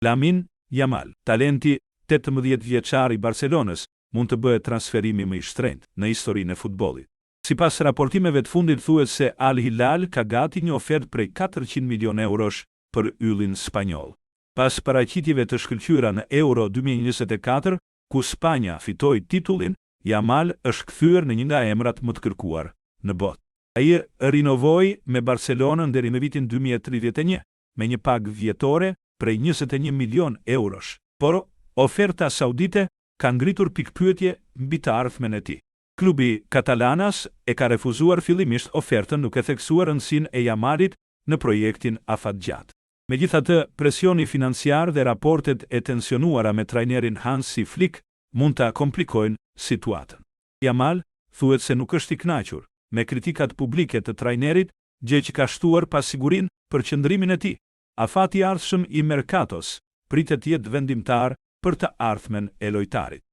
Lamine Yamal, talenti 18 vjeçar i Barcelonës, mund të bëhet transferimi më i shtrenjtë në historinë e futbollit. Sipas raportimeve të fundit thuhet se Al Hilal ka gati një ofertë prej 400 milion eurosh për yllin spanjoll. Pas paraqitjeve të shkëlqyera në Euro 2024, ku Spanja fitoi titullin, Yamal është kthyer në një nga emrat më të kërkuar në botë. Ai rinovoi me Barcelonën deri në vitin 2031, me një pagë vjetore prej 21 milion eurosh, por oferta saudite ka ngritur pikpyetje mbi të ardhmen e tij. Klubi katalanas e ka refuzuar fillimisht ofertën duke theksuar rëndësinë e Yamalit në projektin afatgjat. Megjithatë, presioni financiar dhe raportet e tensionuara me trajnerin Hansi Flick mund ta komplikojnë situatën. Yamal thuhet se nuk është i kënaqur me kritikat publike të trajnerit, gjë që ka shtuar pasigurinë për qëndrimin e tij. Afati i ardhshëm i Mercatos pritet të jetë vendimtar për të ardhmen e lojtarit.